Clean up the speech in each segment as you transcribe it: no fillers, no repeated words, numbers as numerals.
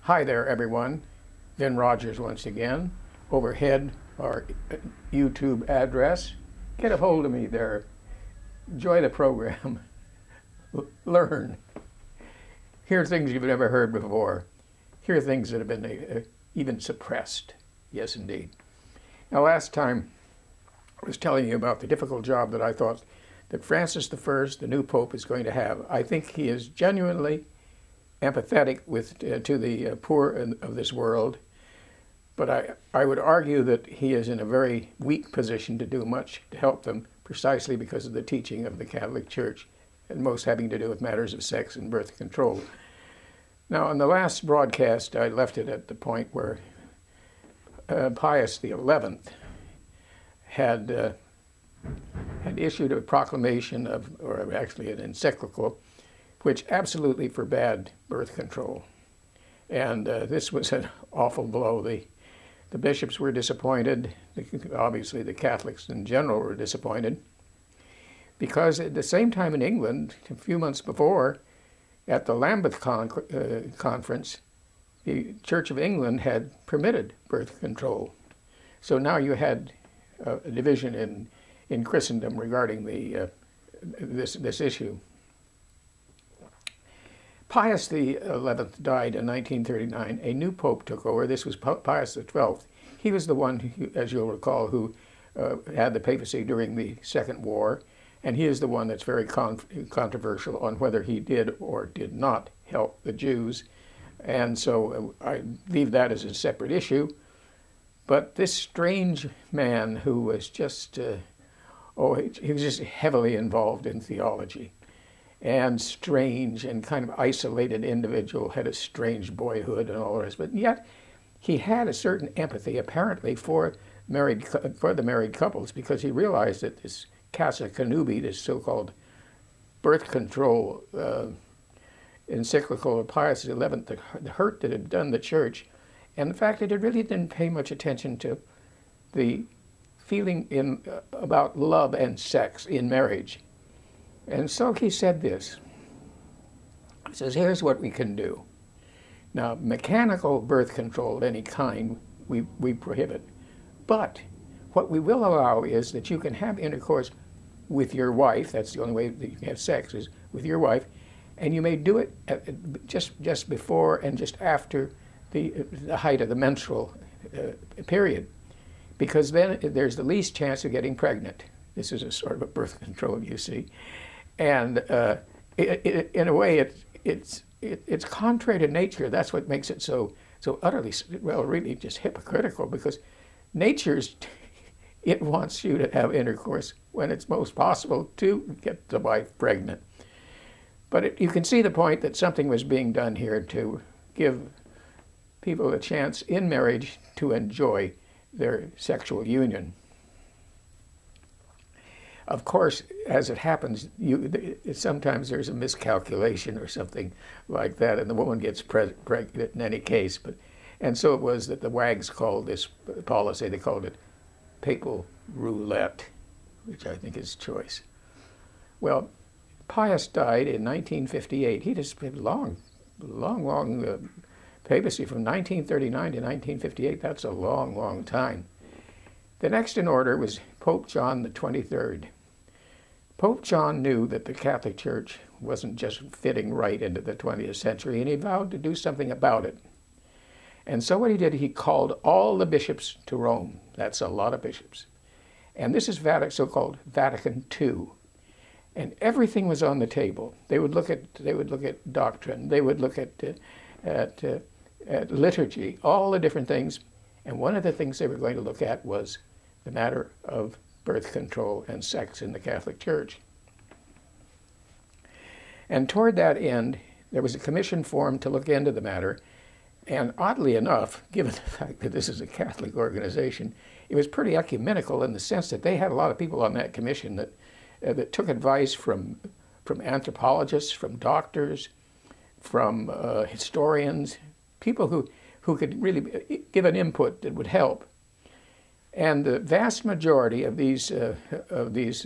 Hi there, everyone. Vin Rogers once again. Overhead, our YouTube address. Get a hold of me there. Enjoy the program. Learn. Hear things you've never heard before. Hear things that have been even suppressed. Yes, indeed. Now, last time I was telling you about the difficult job that I thought that Francis I, the new Pope, is going to have. I think he is genuinely empathetic to the poor of this world, but I would argue that he is in a very weak position to do much to help them, precisely because of the teaching of the Catholic Church, and most having to do with matters of sex and birth control. Now, in the last broadcast, I left it at the point where Pius XI had issued a proclamation or actually an encyclical, which absolutely forbade birth control. And this was an awful blow. The bishops were disappointed. Obviously, the Catholics in general were disappointed, because at the same time in England, a few months before, at the Lambeth Conference, the Church of England had permitted birth control. So now you had a division in Christendom regarding this issue. Pius XI died in 1939. A new pope took over. This was Pius XII. He was the one, who, as you'll recall, who had the papacy during the Second War, and he is the one that's very controversial on whether he did or did not help the Jews. And so I leave that as a separate issue. But this strange man who was just, he was just heavily involved in theology, and strange and kind of isolated individual, had a strange boyhood and all the rest. But yet he had a certain empathy, apparently, for the married couples, because he realized that this Casa Connubii, this so-called birth control encyclical of Pius XI, the hurt that had done the church, and the fact that it really didn't pay much attention to the feeling about love and sex in marriage. And so he said this. He says, here's what we can do. Now, mechanical birth control of any kind, we prohibit. But what we will allow is that you can have intercourse with your wife. That's the only way that you can have sex, is with your wife. And you may do it just before and just after the height of the menstrual period, because then there's the least chance of getting pregnant. This is a sort of a birth control, you see. And in a way, it's contrary to nature. That's what makes it so utterly, well, really just hypocritical, because nature's, it wants you to have intercourse when it's most possible to get the wife pregnant. But you can see the point that something was being done here to give people a chance in marriage to enjoy their sexual union. Of course, as it happens, sometimes there's a miscalculation or something like that, and the woman gets pregnant in any case. And so it was that the wags called this policy, they called it papal roulette, which I think is choice. Well, Pius died in 1958. He just had long papacy from 1939 to 1958. That's a long time. The next in order was Pope John XXIII. Pope John knew that the Catholic Church wasn't just fitting right into the 20th century, and he vowed to do something about it. And so what he did, he called all the bishops to Rome. That's a lot of bishops. And this is so-called Vatican II. And everything was on the table. They would look at doctrine. They would look at liturgy, all the different things. And one of the things they were going to look at was the matter of birth control and sex in the Catholic Church. And toward that end, there was a commission formed to look into the matter. And oddly enough, given the fact that this is a Catholic organization, it was pretty ecumenical in the sense that they had a lot of people on that commission that took advice from anthropologists, from doctors, from historians, people who could really give an input that would help. And the vast majority of these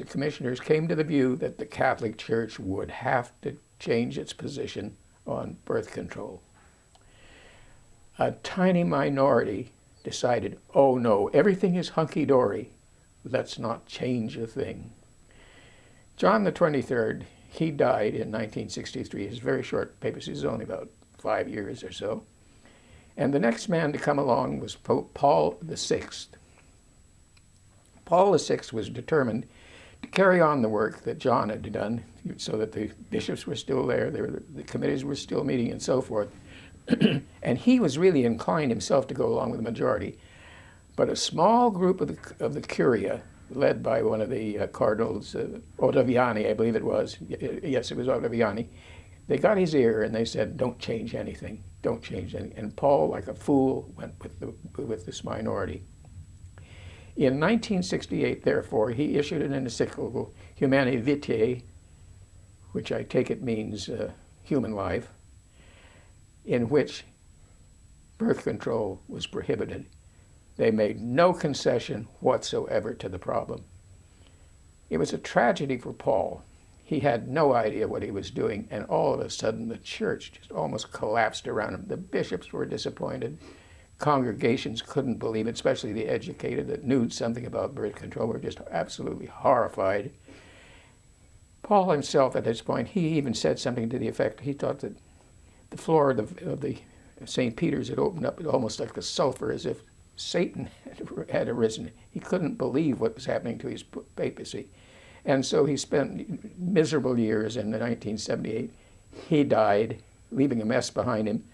commissioners came to the view that the Catholic Church would have to change its position on birth control. a tiny minority decided, oh no, everything is hunky-dory. Let's not change a thing. John the 23rd, he died in 1963. His very short papacy is only about 5 years or so. And the next man to come along was Pope Paul VI. Paul VI was determined to carry on the work that John had done, so that the bishops were still there, the committees were still meeting, and so forth. And he was really inclined himself to go along with the majority. But a small group of the Curia, led by one of the cardinals, Ottaviani, I believe it was. Yes, it was Ottaviani. They got his ear and they said, don't change anything, don't change anything. And Paul, like a fool, went with this minority. In 1968, therefore, he issued an encyclical, Humanae Vitae, which I take it means human life, in which birth control was prohibited. They made no concession whatsoever to the problem. It was a tragedy for Paul. He had no idea what he was doing, and all of a sudden the church just almost collapsed around him. The bishops were disappointed. Congregations couldn't believe it, especially the educated that knew something about birth control were just absolutely horrified. Paul himself, at this point, he even said something to the effect, he thought that the floor of the St. Peter's had opened up almost like the sulfur, as if Satan had arisen. He couldn't believe what was happening to his papacy. And so he spent miserable years. In 1978, he died, leaving a mess behind him.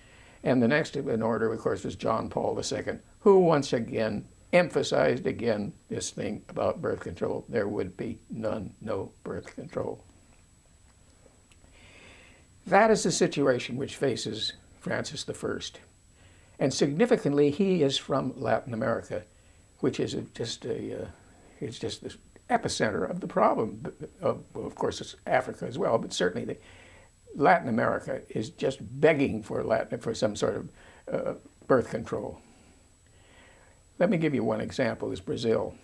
And the next in order, of course, was John Paul II, who once again emphasized again this thing about birth control. There would be no birth control. That is the situation which faces Francis I. And significantly, he is from Latin America, which is it's just the epicenter of the problem. Of course, it's Africa as well, but certainly Latin America is just begging for some sort of birth control. Let me give you one example, is Brazil.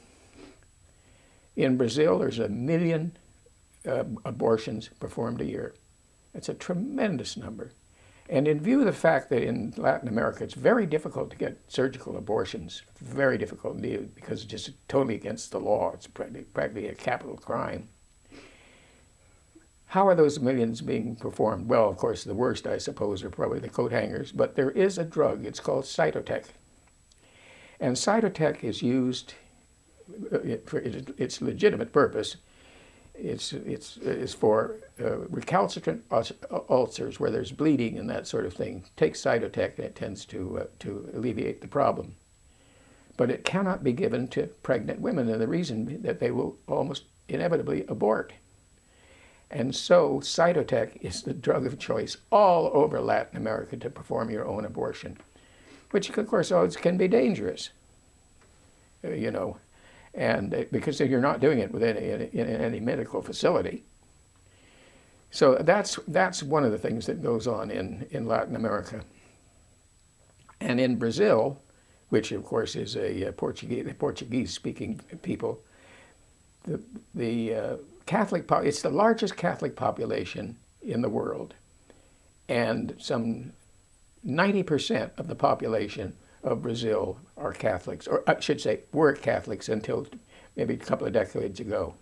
In Brazil, there's 1 million abortions performed a year. That's a tremendous number. And in view of the fact that in Latin America it's very difficult to get surgical abortions, very difficult indeed, because it's just totally against the law. It's practically a capital crime. How are those millions being performed? Well, of course, the worst, I suppose, are probably the coat hangers, but there is a drug. It's called Cytotec. And Cytotec is used for its legitimate purpose. It's for recalcitrant ulcers where there's bleeding and that sort of thing. Take Cytotec, and it tends to alleviate the problem. But it cannot be given to pregnant women, and the reason that they will almost inevitably abort. And so Cytotec is the drug of choice all over Latin America to perform your own abortion, which of course always can be dangerous, you know. And because you're not doing it within any medical facility. So that's one of the things that goes on in Latin America. And in Brazil, which of course is a Portuguese-speaking people, the Catholic, it's the largest Catholic population in the world, and some 90% of the population of Brazil are Catholics, or I should say were Catholics until maybe a couple of decades ago.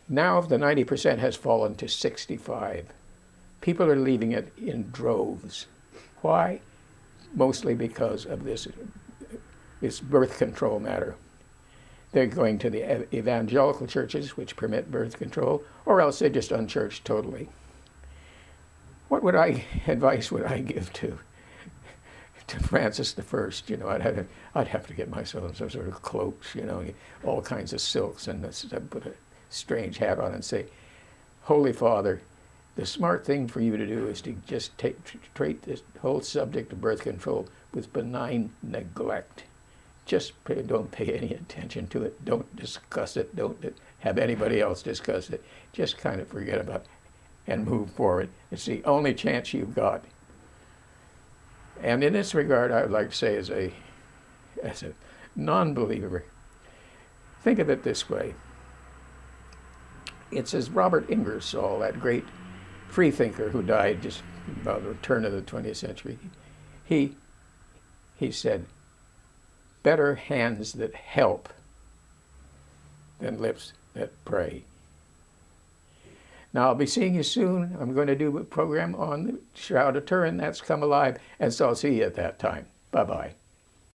Now the 90% has fallen to 65. People are leaving it in droves. Why? Mostly because of this birth control matter. They're going to the evangelical churches, which permit birth control, or else they're just unchurched totally. What advice would I give to Francis I? You know, I'd have to get myself some sort of cloaks, you know, all kinds of silks, and put a strange hat on and say, Holy Father, the smart thing for you to do is to just treat this whole subject of birth control with benign neglect. Just don't pay any attention to it. Don't discuss it. Don't have anybody else discuss it. Just kind of forget about it and move forward. It's the only chance you've got. And in this regard, I would like to say, as a non-believer, think of it this way. It's as Robert Ingersoll, that great freethinker who died just about the turn of the 20th century. He he said, better hands that help than lips that pray. Now, I'll be seeing you soon. I'm going to do a program on the Shroud of Turin. That's Come Alive. And so I'll see you at that time. Bye-bye.